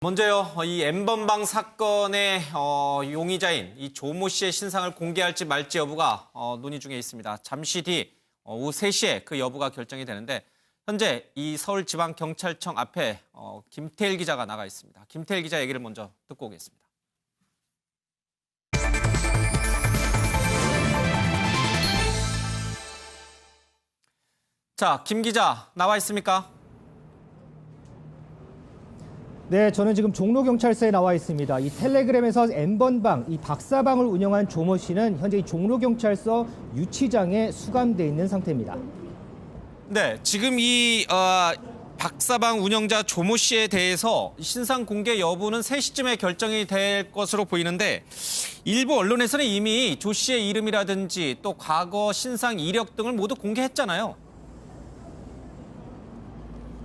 먼저요, 이 N번방 사건의 용의자인 이 조모 씨의 신상을 공개할지 말지 여부가 논의 중에 있습니다. 잠시 뒤 오후 3시에 그 여부가 결정이 되는데 현재 이 서울지방경찰청 앞에 김태일 기자가 나가 있습니다. 김태일 기자 얘기를 먼저 듣고 오겠습니다. 자, 김 기자 나와 있습니까? 네, 저는 지금 종로경찰서에 나와 있습니다. 이 텔레그램에서 N번방, 이 박사방을 운영한 조모 씨는 현재 이 종로경찰서 유치장에 수감돼 있는 상태입니다. 네, 지금 이 박사방 운영자 조모 씨에 대해서 신상 공개 여부는 3시쯤에 결정이 될 것으로 보이는데 일부 언론에서는 이미 조 씨의 이름이라든지 또 과거 신상 이력 등을 모두 공개했잖아요.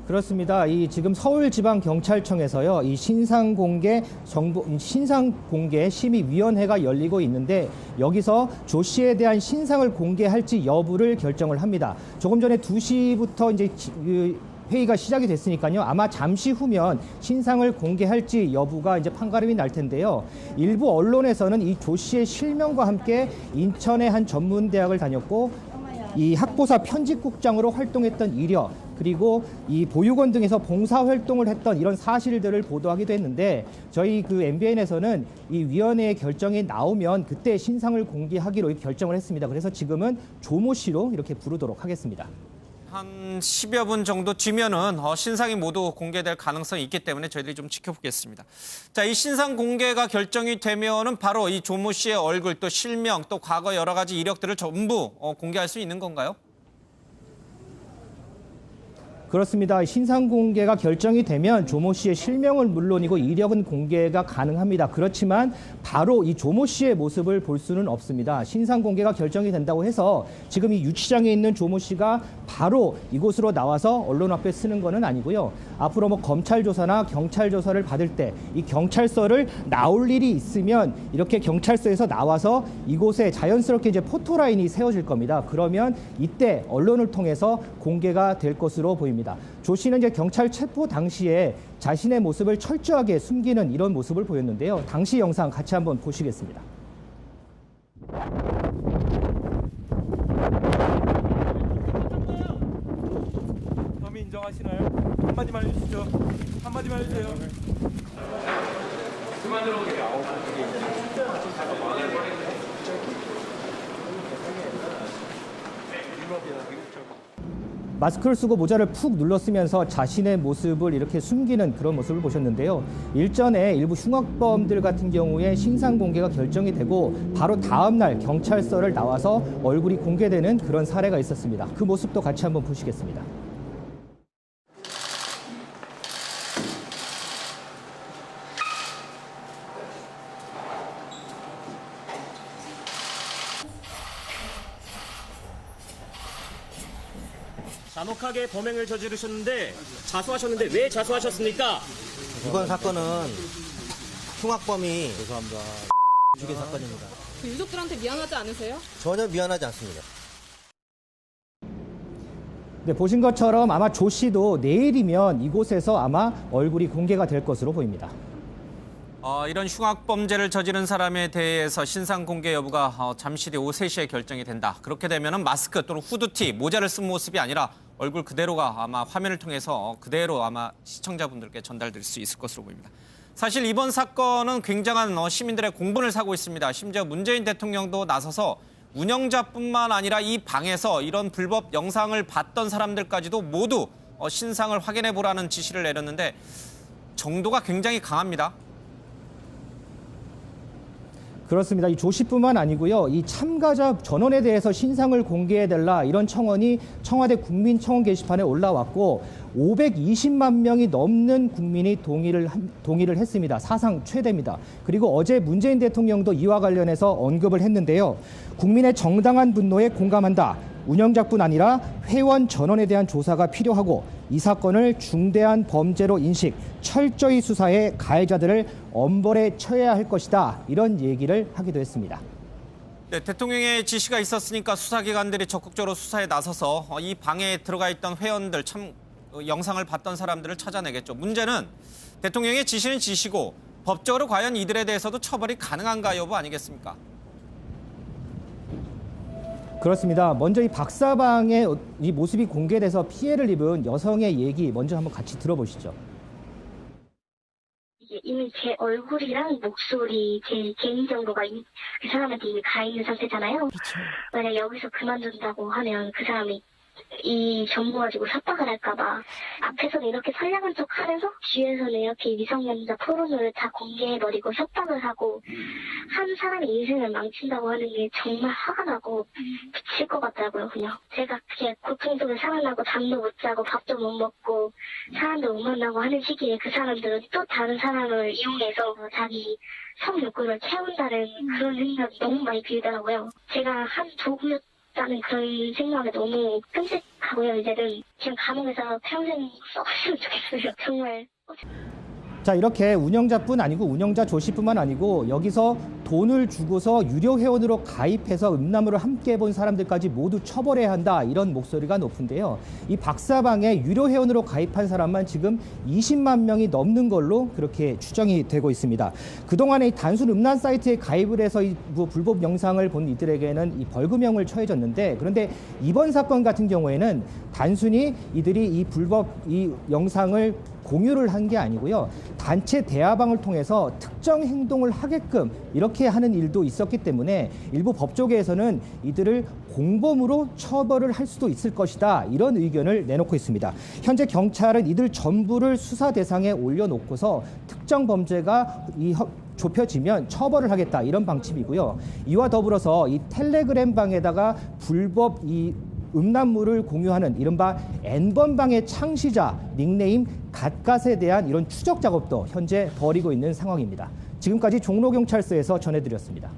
그렇습니다. 이 지금 서울지방경찰청에서요, 이 신상공개 심의위원회가 열리고 있는데 여기서 조 씨에 대한 신상을 공개할지 여부를 결정을 합니다. 조금 전에 2시부터 이제 회의가 시작이 됐으니까요. 아마 잠시 후면 신상을 공개할지 여부가 이제 판가름이 날 텐데요. 일부 언론에서는 이 조 씨의 실명과 함께 인천의 한 전문대학을 다녔고 이 학보사 편집국장으로 활동했던 이력, 그리고 이 보육원 등에서 봉사활동을 했던 이런 사실들을 보도하기도 했는데 저희 그 MBN에서는 이 위원회의 결정이 나오면 그때 신상을 공개하기로 결정을 했습니다. 그래서 지금은 조모 씨로 이렇게 부르도록 하겠습니다. 한 10여 분 정도 뒤면은 신상이 모두 공개될 가능성이 있기 때문에 저희들이 좀 지켜보겠습니다. 자, 이 신상 공개가 결정이 되면은 바로 이 조모 씨의 얼굴, 또 실명, 또 과거 여러 가지 이력들을 전부 공개할 수 있는 건가요? 그렇습니다. 신상 공개가 결정이 되면 조모 씨의 실명은 물론이고 이력은 공개가 가능합니다. 그렇지만 바로 이 조모 씨의 모습을 볼 수는 없습니다. 신상 공개가 결정이 된다고 해서 지금 이 유치장에 있는 조모 씨가 바로 이곳으로 나와서 언론 앞에 쓰는 것은 아니고요. 앞으로 뭐 검찰 조사나 경찰 조사를 받을 때 이 경찰서를 나올 일이 있으면 이렇게 경찰서에서 나와서 이곳에 자연스럽게 이제 포토라인이 세워질 겁니다. 그러면 이때 언론을 통해서 공개가 될 것으로 보입니다. 조 씨는 이제 경찰 체포 당시에 자신의 모습을 철저하게 숨기는 이런 모습을 보였는데요. 당시 영상 같이 한번 보시겠습니다. 혐의 인정하시나요? 한마디만 해주시죠. 한마디만 해주세요. 마스크를 쓰고 모자를 푹 눌러쓰면서 자신의 모습을 이렇게 숨기는 그런 모습을 보셨는데요. 일전에 일부 흉악범들 같은 경우에 신상 공개가 결정이 되고 바로 다음 날 경찰서를 나와서 얼굴이 공개되는 그런 사례가 있었습니다. 그 모습도 같이 한번 보시겠습니다. 잔혹하게 범행을 저지르셨는데 자수하셨는데 왜 자수하셨습니까? 이번 사건은 흉악범이 죄송합니다. 죽인 사건입니다. 그 유족들한테 미안하지 않으세요? 전혀 미안하지 않습니다. 네, 보신 것처럼 아마 조 씨도 내일이면 이곳에서 아마 얼굴이 공개가 될 것으로 보입니다. 이런 흉악범죄를 저지른 사람에 대해서 신상 공개 여부가 잠시 뒤 오후 3시에 결정이 된다. 그렇게 되면은 마스크 또는 후드티, 모자를 쓴 모습이 아니라 얼굴 그대로가 아마 화면을 통해서 그대로 아마 시청자분들께 전달될 수 있을 것으로 보입니다. 사실 이번 사건은 굉장한 시민들의 공분을 사고 있습니다. 심지어 문재인 대통령도 나서서 운영자뿐만 아니라 이 방에서 이런 불법 영상을 봤던 사람들까지도 모두 신상을 확인해 보라는 지시를 내렸는데 정도가 굉장히 강합니다. 그렇습니다. 이 조 씨뿐만 아니고요. 이 참가자 전원에 대해서 신상을 공개해달라 이런 청원이 청와대 국민청원 게시판에 올라왔고 520만 명이 넘는 국민이 동의를 했습니다. 사상 최대입니다. 그리고 어제 문재인 대통령도 이와 관련해서 언급을 했는데요. 국민의 정당한 분노에 공감한다. 운영자뿐 아니라 회원 전원에 대한 조사가 필요하고 이 사건을 중대한 범죄로 인식, 철저히 수사해 가해자들을 엄벌에 처해야 할 것이다. 이런 얘기를 하기도 했습니다. 네, 대통령의 지시가 있었으니까 수사기관들이 적극적으로 수사에 나서서 이 방에 들어가 있던 회원들, 영상을 봤던 사람들을 찾아내겠죠. 문제는 대통령의 지시는 지시고 법적으로 과연 이들에 대해서도 처벌이 가능한가 여부 아니겠습니까? 그렇습니다. 먼저 이 박사방의 이 모습이 공개돼서 피해를 입은 여성의 얘기 먼저 한번 같이 들어보시죠. 이미 제 얼굴이랑 목소리, 제 개인정보가 그 사람한테 이미 가 있는 상태잖아요. 만약 여기서 그만둔다고 하면 그 사람이 이 정보 가지고 협박을 할까봐 앞에서는 이렇게 선량한 척 하면서 뒤에서는 이렇게 미성년자 포르노를 다 공개해버리고 협박을 하고 한 사람의 인생을 망친다고 하는 게 정말 화가 나고 미칠 것 같더라고요. 그냥 제가 그게 고통 속에 살아나고 잠도 못 자고 밥도 못 먹고 사람도 못 만나고 하는 시기에 그 사람들은 또 다른 사람을 이용해서 자기 성욕구를 채운다는 그런 생각이 너무 많이 들더라고요. 제가 한 도구였다는 그런 생각에 너무 끔찍하고요. 이제는 그냥 감옥에서 평생 썩었으면 좋겠어요. 정말. 자, 이렇게 운영자뿐 아니고 운영자 조씨뿐만 아니고 여기서 돈을 주고서 유료 회원으로 가입해서 음란물을 함께 본 사람들까지 모두 처벌해야 한다, 이런 목소리가 높은데요. 이 박사방에 유료 회원으로 가입한 사람만 지금 20만 명이 넘는 걸로 그렇게 추정이 되고 있습니다. 그동안에 이 단순 음란 사이트에 가입을 해서 이 불법 영상을 본 이들에게는 이 벌금형을 처해졌는데, 그런데 이번 사건 같은 경우에는 단순히 이들이 이 불법 이 영상을 공유를 한 게 아니고요. 단체 대화방을 통해서 특정 행동을 하게끔 이렇게 하는 일도 있었기 때문에 일부 법조계에서는 이들을 공범으로 처벌을 할 수도 있을 것이다, 이런 의견을 내놓고 있습니다. 현재 경찰은 이들 전부를 수사 대상에 올려놓고서 특정 범죄가 좁혀지면 처벌을 하겠다, 이런 방침이고요. 이와 더불어서 이 텔레그램 방에다가 불법 이 음란물을 공유하는 이른바 N번방의 창시자 닉네임 갓갓에 대한 이런 추적 작업도 현재 벌이고 있는 상황입니다. 지금까지 종로경찰서에서 전해드렸습니다.